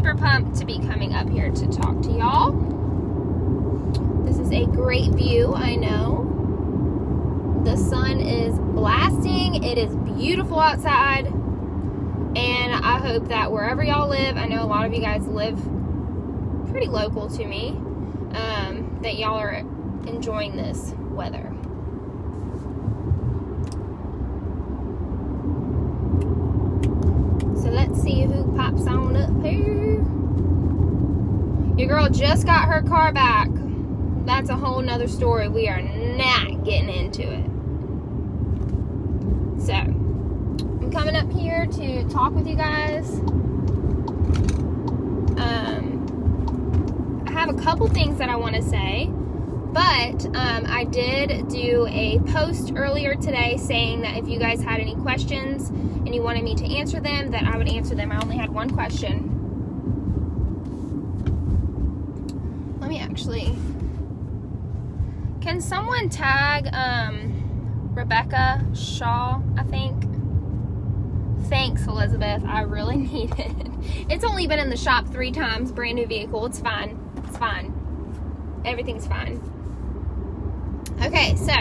super pumped to be coming up here to talk to y'all. This is a great view, I know. The sun is blasting. It is beautiful outside. And I hope that wherever y'all live, I know a lot of you guys live pretty local to me, that y'all are enjoying this weather. So let's see who pops on up here. Your girl just got her car back. That's a whole nother story. We are not getting into it. So, I'm coming up here to talk with you guys. I have a couple things that I want to say, but I did do a post earlier today saying that if you guys had any questions and you wanted me to answer them, that I would answer them. I only had one question. Let me actually... Can someone tag Rebecca Shaw, I think? Thanks, Elizabeth. I really need it. It's only been in the shop 3 times. Brand new vehicle. It's fine. It's fine. Everything's fine. Okay, so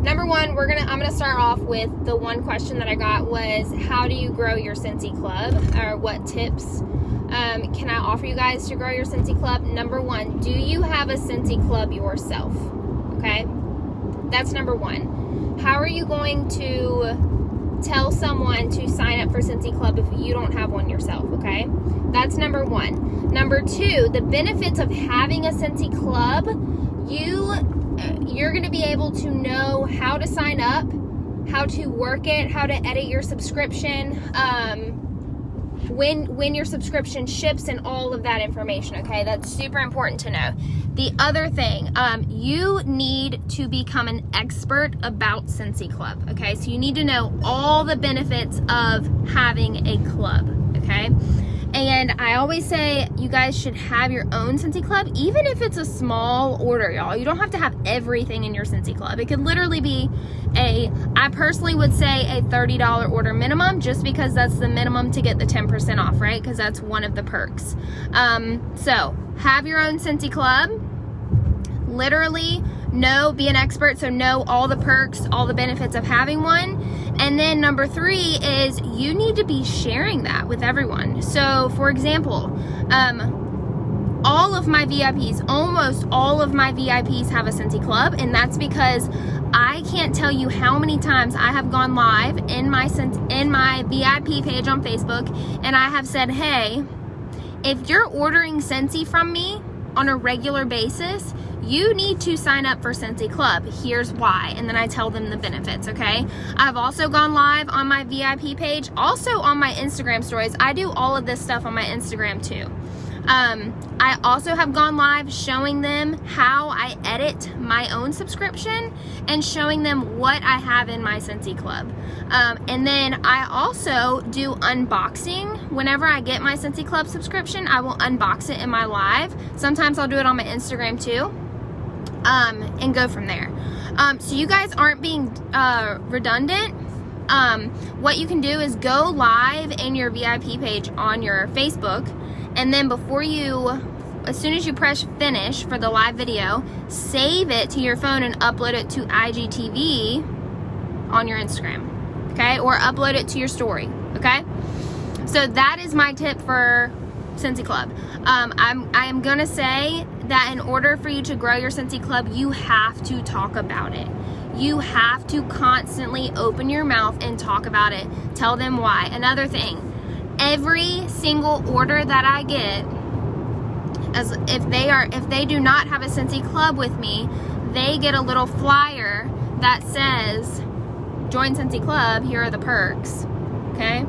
number one, I'm gonna start off with the one question that I got was, how do you grow your Scentsy Club? Or what tips can I offer you guys to grow your Scentsy Club? Number one, do you have a Scentsy Club yourself? Okay, that's number one. How are you going to tell someone to sign up for Scentsy Club if you don't have one yourself? Okay, that's number one. Number two, the benefits of having a Scentsy Club, you're going to be able to know how to sign up, how to work it, how to edit your subscription, when your subscription ships, and all of that information. Okay, that's super important to know. The other thing, you need to become an expert about Scentsy Club. Okay, so you need to know all the benefits of having a club. Okay, and I always say you guys should have your own Scentsy Club, even if it's a small order, y'all. You don't have to have everything in your Scentsy Club. It could literally be I personally would say a $30 order minimum, just because that's the minimum to get the 10% off, right? Because that's one of the perks. So have your own Scentsy Club. Literally be an expert, so know all the perks, all the benefits of having one. And then number 3 is you need to be sharing that with everyone. So for example, all of my VIPs, almost all of my VIPs have a Scentsy Club, and that's because I can't tell you how many times I have gone live in my VIP page on Facebook, and I have said, hey, if you're ordering Scentsy from me on a regular basis, you need to sign up for Scentsy Club. Here's why. And then I tell them the benefits, okay? I've also gone live on my VIP page, also on my Instagram stories. I do all of this stuff on my Instagram too. I also have gone live showing them how I edit my own subscription and showing them what I have in my Scentsy Club. And then I also do unboxing. Whenever I get my Scentsy Club subscription, I will unbox it in my live. Sometimes I'll do it on my Instagram too. And go from there. So you guys aren't being redundant. What you can do is go live in your VIP page on your Facebook, and then as soon as you press finish for the live video, save it to your phone and upload it to IGTV on your Instagram, okay? Or upload it to your story, okay? So that is my tip for Scentsy Club. I am gonna say that in order for you to grow your Scentsy Club, you have to talk about it. You have to constantly open your mouth and talk about it. Tell them why. Another thing, every single order that I get, if they do not have a Scentsy Club with me, they get a little flyer that says, join Scentsy Club, here are the perks, okay?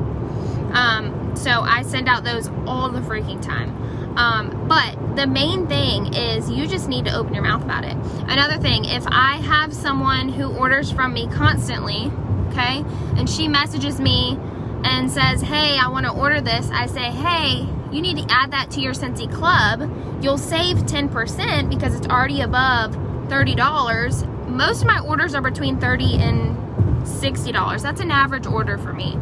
So I send out those all the freaking time. But the main thing is you just need to open your mouth about it. Another thing, if I have someone who orders from me constantly, okay, and she messages me and says, hey, I want to order this, I say, hey, you need to add that to your Scentsy Club. You'll save 10% because it's already above $30. Most of my orders are between $30 and $60. That's an average order for me.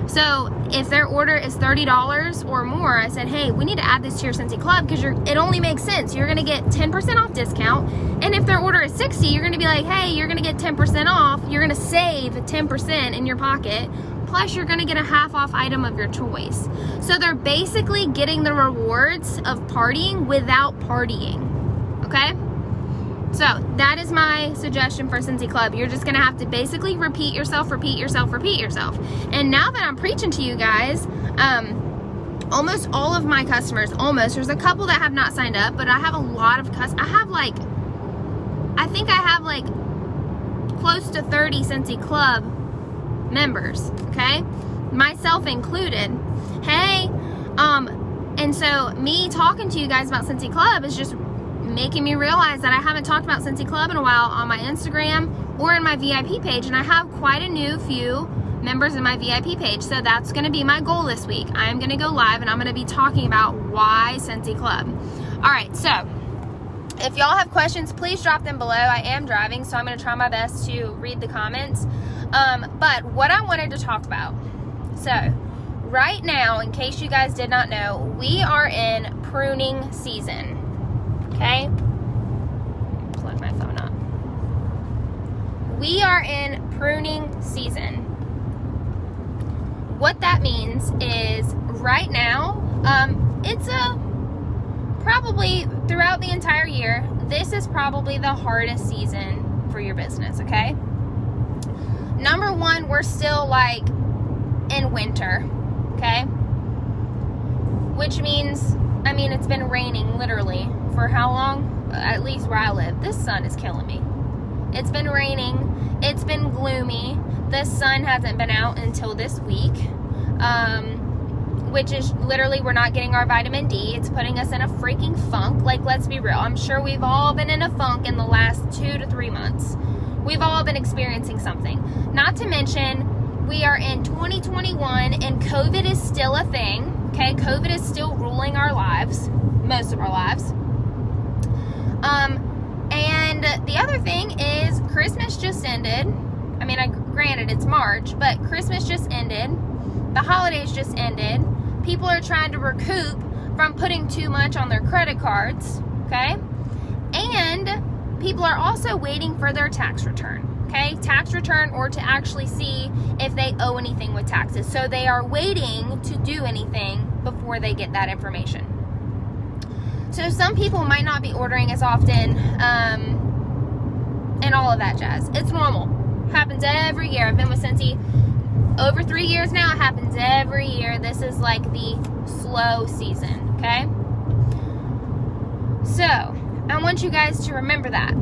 So if their order is $30 or more, I said, hey, we need to add this to your Scentsy Club because it only makes sense. You're going to get 10% off discount. And if their order is $60, you're going to be like, hey, you're going to get 10% off. You're going to save 10% in your pocket. Plus, you're going to get a half off item of your choice. So they're basically getting the rewards of partying without partying. Okay? So that is my suggestion for Scentsy Club. You're just going to have to basically repeat yourself. And now that I'm preaching to you guys, almost all of my customers, there's a couple that have not signed up, but I have a lot of I think I have like close to 30 Scentsy Club members, okay? Myself included. Hey, and so me talking to you guys about Scentsy Club is just making me realize that I haven't talked about Scentsy Club in a while on my Instagram or in my VIP page, and I have quite a few members in my VIP page. So that's going to be my goal this week. I'm going to go live and I'm going to be talking about why Scentsy Club. All right, so if y'all have questions, please drop them below. I am driving, so I'm going to try my best to read the comments. But what I wanted to talk about, so right now, in case you guys did not know, we are in pruning season. Okay? Plug my phone up. We are in pruning season. What that means is right now, it's probably throughout the entire year, this is probably the hardest season for your business, okay? Number one, we're still like in winter, okay? Which means, it's been raining literally for how long? At least where I live. This sun is killing me. It's been raining. It's been gloomy. The sun hasn't been out until this week, which is literally we're not getting our vitamin D. It's putting us in a freaking funk. Like, let's be real. I'm sure we've all been in a funk in the last 2 to 3 months. We've all been experiencing something. Not to mention, we are in 2021 and COVID is still a thing. Okay, COVID is still ruling our lives, most of our lives. And the other thing is Christmas just ended. Granted it's March, but Christmas just ended. The holidays just ended. People are trying to recoup from putting too much on their credit cards, okay? And people are also waiting for their tax return, okay? Tax return, or to actually see if they owe anything with taxes. So they are waiting to do anything before they get that information. So some people might not be ordering as often, and all of that jazz. It's normal. Happens every year. I've been with Scentsy over 3 years now. It happens every year. This is like the slow season, okay? So, I want you guys to remember that.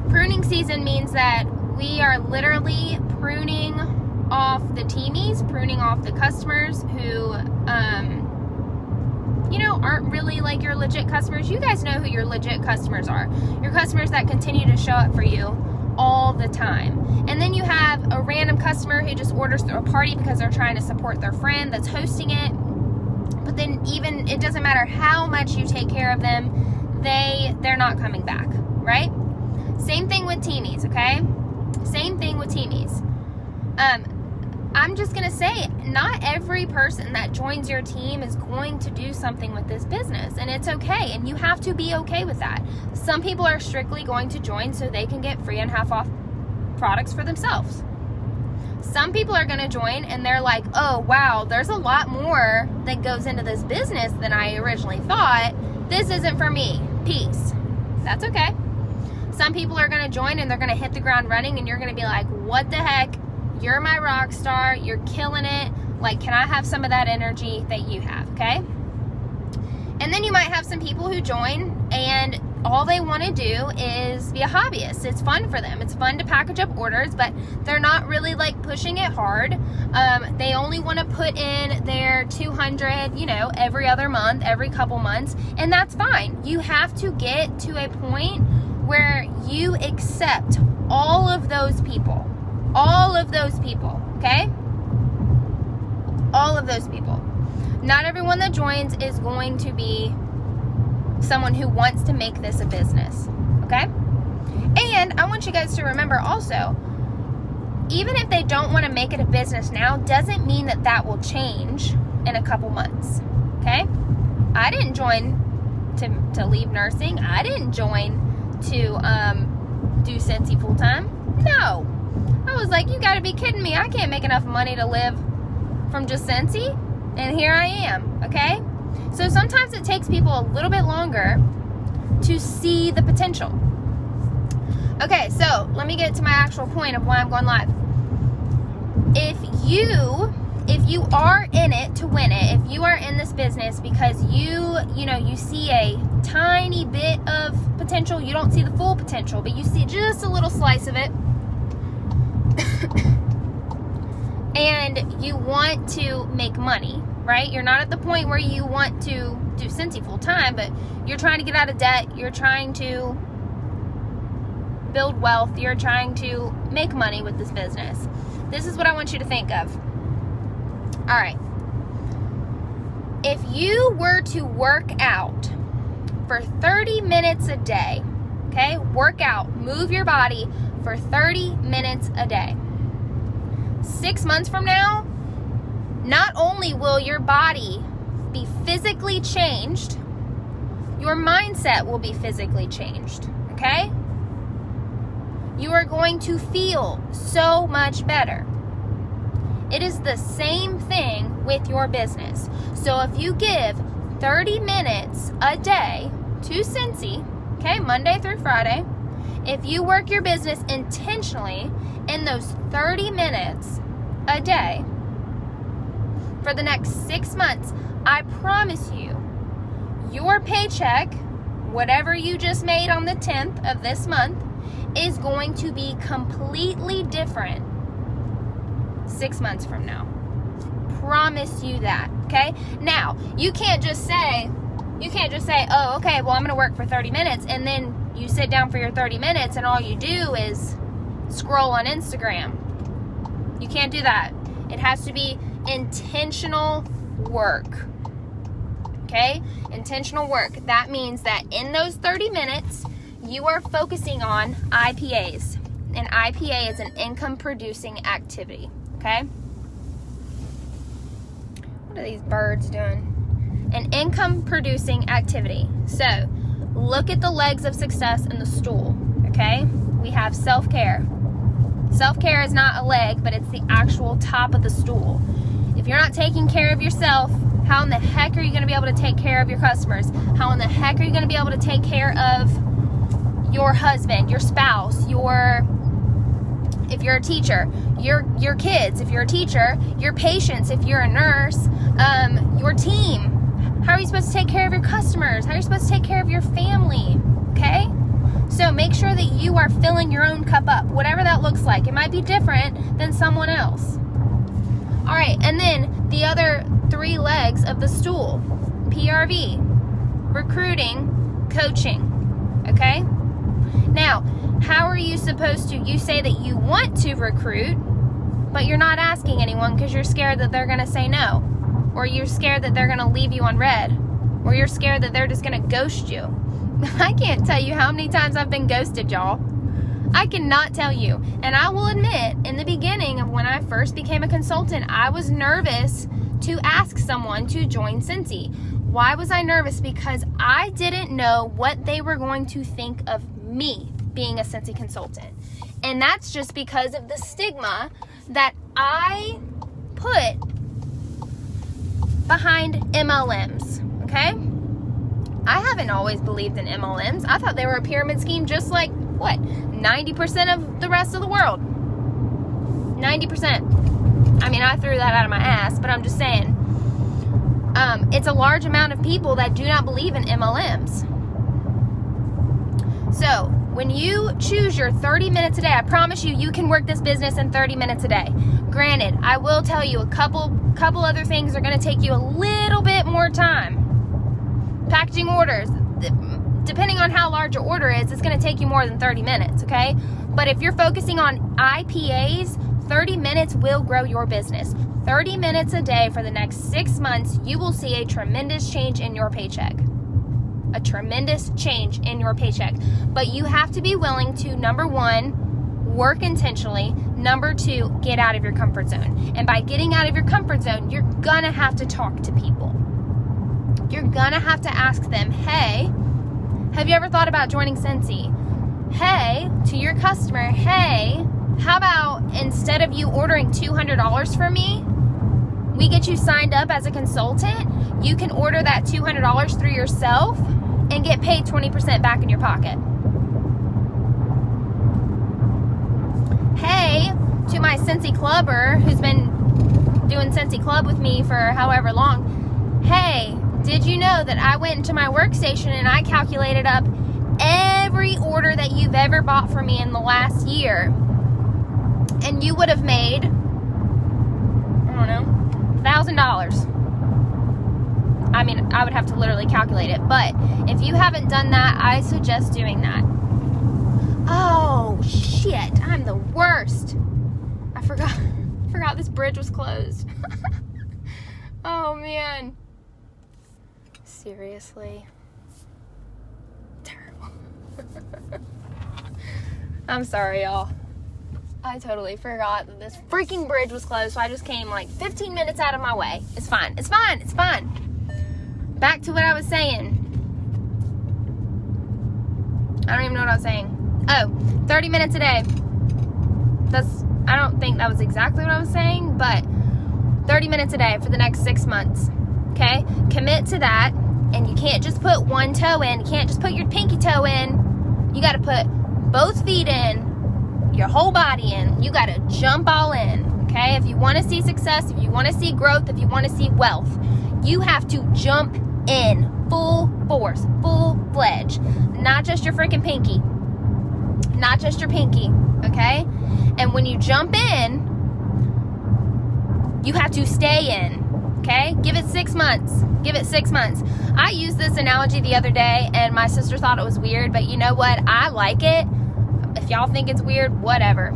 Pruning season means that we are literally pruning off the teamies, pruning off the customers who, aren't really like your legit customers. You guys know who your legit customers are. Your customers that continue to show up for you all the time. And then you have a random customer who just orders through a party because they're trying to support their friend that's hosting it. But then even, it doesn't matter how much you take care of them, they're not coming back, right? Same thing with teamies, okay? Same thing with teamies. I'm just going to say, not every person that joins your team is going to do something with this business, and it's okay, and you have to be okay with that. Some people are strictly going to join so they can get free and half off products for themselves. Some people are going to join and they're like, oh wow, there's a lot more that goes into this business than I originally thought. This isn't for me. Peace. That's okay. Some people are going to join and they're going to hit the ground running, and you're going to be like, what the heck? You're my rock star. You're killing it. Like, can I have some of that energy that you have, okay? And then you might have some people who join and all they want to do is be a hobbyist. It's fun for them. It's fun to package up orders, but they're not really like pushing it hard. They only want to put in their 200, every other month, every couple months, and that's fine. You have to get to a point where you accept all of those people. All of those people, okay? All of those people. Not everyone that joins is going to be someone who wants to make this a business, okay? And I want you guys to remember also, even if they don't want to make it a business now, doesn't mean that that will change in a couple months, okay? I didn't join to leave nursing. I didn't join to do Scentsy full-time. No. I was like, you got to be kidding me. I can't make enough money to live from just Scentsy, and here I am, okay? So sometimes it takes people a little bit longer to see the potential. Okay, so let me get to my actual point of why I'm going live. If you are in it to win it, if you are in this business because you see a tiny bit of potential, you don't see the full potential, but you see just a little slice of it, and you want to make money, right? You're not at the point where you want to do Scentsy full time, but you're trying to get out of debt, you're trying to build wealth, you're trying to make money with this business. This is what I want you to think of. All right. If you were to work out for 30 minutes a day, okay? Work out, move your body for 30 minutes a day. 6 months from now, not only will your body be physically changed, your mindset will be physically changed, okay? You are going to feel so much better. It is the same thing with your business. So if you give 30 minutes a day to Scentsy, okay, Monday through Friday, if you work your business intentionally in those 30 minutes a day for the next 6 months, I promise you, your paycheck, whatever you just made on the 10th of this month, is going to be completely different 6 months from now. Promise you that, okay? Now, you can't just say, oh, okay, well, I'm going to work for 30 minutes, and then you sit down for your 30 minutes, and all you do is scroll on Instagram. You can't do that. It has to be intentional work, okay? Intentional work. That means that in those 30 minutes, you are focusing on IPAs. An IPA is an income-producing activity, okay? What are these birds doing? An income-producing activity. So, look at the legs of success in the stool, okay? We have self-care. Self-care is not a leg, but it's the actual top of the stool. If you're not taking care of yourself, how in the heck are you going to be able to take care of your customers? How in the heck are you going to be able to take care of your husband, your spouse, if you're a teacher, your kids, if you're a teacher, your patients, if you're a nurse, your team? How are you supposed to take care of your customers? How are you supposed to take care of your family? Okay? So make sure that you are filling your own cup up, whatever that looks like. It might be different than someone else. All right, and then the other 3 legs of the stool, PRV, recruiting, coaching, okay? Now, how are you supposed to, you say that you want to recruit, but you're not asking anyone because you're scared that they're going to say no, or you're scared that they're going to leave you on red, or you're scared that they're just going to ghost you. I can't tell you how many times I've been ghosted, y'all. I cannot tell you. And I will admit, in the beginning of when I first became a consultant, I was nervous to ask someone to join Scentsy. Why was I nervous? Because I didn't know what they were going to think of me being a Scentsy consultant. And that's just because of the stigma that I put behind MLMs, okay? I haven't always believed in MLMs. I thought they were a pyramid scheme just like, 90% of the rest of the world. 90%. I mean, I threw that out of my ass, but I'm just saying. It's a large amount of people that do not believe in MLMs. So, when you choose your 30 minutes a day, I promise you, you can work this business in 30 minutes a day. Granted, I will tell you a couple other things are going to take you a little bit more time. Packaging orders, depending on how large your order is, it's going to take you more than 30 minutes, okay? But if you're focusing on IPAs, 30 minutes will grow your business. 30 minutes a day for the next 6 months, you will see a tremendous change in your paycheck. A tremendous change in your paycheck. But you have to be willing to, number one, work intentionally. Number 2, get out of your comfort zone. And by getting out of your comfort zone, you're gonna have to talk to people. You're gonna have to ask them, hey, have you ever thought about joining Scentsy? Hey, to your customer, hey, how about instead of you ordering $200 from me, we get you signed up as a consultant. You can order that $200 through yourself and get paid 20% back in your pocket. Hey, to my Scentsy Clubber who's been doing Scentsy Club with me for however long, hey, did you know that I went into my workstation and I calculated up every order that you've ever bought from me in the last year, and you would have made, I don't know, $1,000. I mean, I would have to literally calculate it, but if you haven't done that, I suggest doing that. Oh, shit, I'm the worst. I forgot this bridge was closed. Oh, man. Seriously. Terrible. I'm sorry, y'all. I totally forgot that this freaking bridge was closed, so I just came like 15 minutes out of my way. It's fine. It's fine. It's fine. Back to what I was saying. I don't even know what I was saying. Oh, 30 minutes a day. I don't think that was exactly what I was saying, but 30 minutes a day for the next 6 months. Okay? Commit to that, and you can't just put one toe in. You can't just put your pinky toe in. You got to put both feet in, your whole body in. You got to jump all in. Okay? If you want to see success, if you want to see growth, if you want to see wealth, you have to jump in full force, full-fledged. Not just your freaking pinky. Not just your pinky. Okay? And when you jump in, you have to stay in. Okay? Give it 6 months. Give it 6 months. I used this analogy the other day, and my sister thought it was weird, but you know what? I like it. If y'all think it's weird, whatever.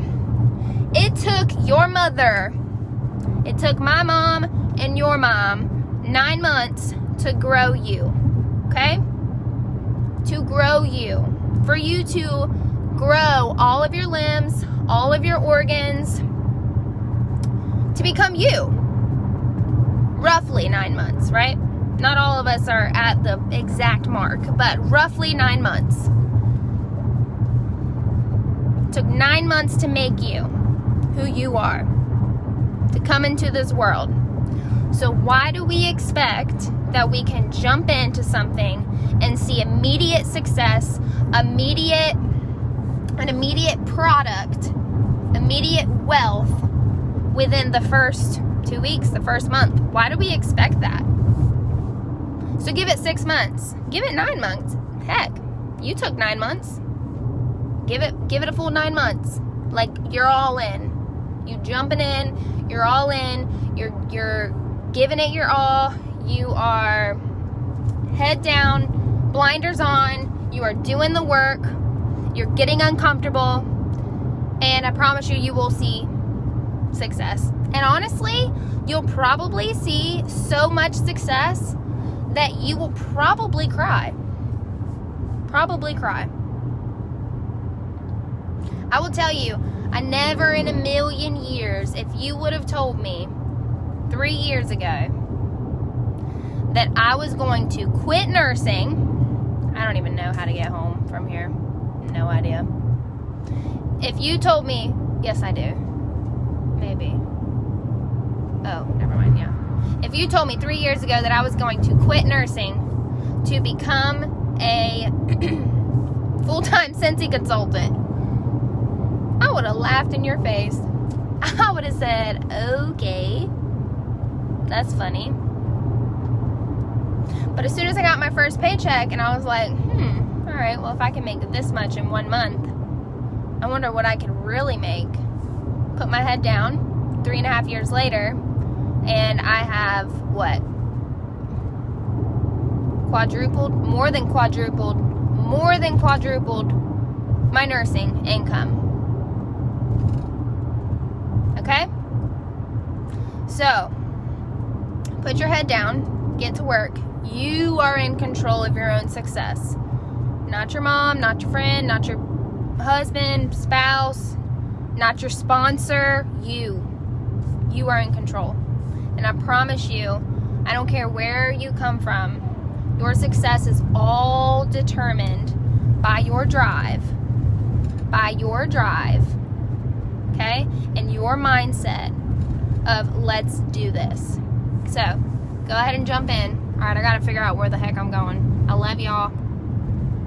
It took your mother, it took my mom and your mom 9 months to grow you. Okay? To grow you. For you to grow all of your limbs, all of your organs, to become you. Roughly 9 months, right? Not all of us are at the exact mark, but roughly 9 months. It took 9 months to make you who you are, to come into this world. So why do we expect that we can jump into something and see immediate success, an immediate product, immediate wealth within the first 2 weeks, the first month? Why do we expect that? So give it 6 months. Give it 9 months. Heck, you took 9 months. Give it a full 9 months. Like, you're all in. You jumping in, you're all in, you're giving it your all. You are head down, blinders on, you are doing the work, you're getting uncomfortable, and I promise you, you will see success. And honestly, you'll probably see so much success that you will probably cry. Probably cry. I will tell you, I never in a million years, if you would have told me 3 years ago that I was going to quit nursing. I don't even know how to get home from here. No idea. If you told me, yes I do. Maybe. Oh, never mind, yeah. If you told me 3 years ago that I was going to quit nursing to become a full-time Scentsy consultant, I would have laughed in your face. I would have said, okay, that's funny. But as soon as I got my first paycheck and I was like, all right, well, if I can make this much in 1 month, I wonder what I could really make. Put my head down 3.5 years later, and I have, what? More than quadrupled my nursing income. Okay? So, put your head down, get to work. You are in control of your own success. Not your mom, not your friend, not your husband, spouse, not your sponsor, you. You are in control. And I promise you, I don't care where you come from, your success is all determined by your drive. By your drive. Okay? And your mindset of let's do this. So, go ahead and jump in. Alright, I gotta figure out where the heck I'm going. I love y'all.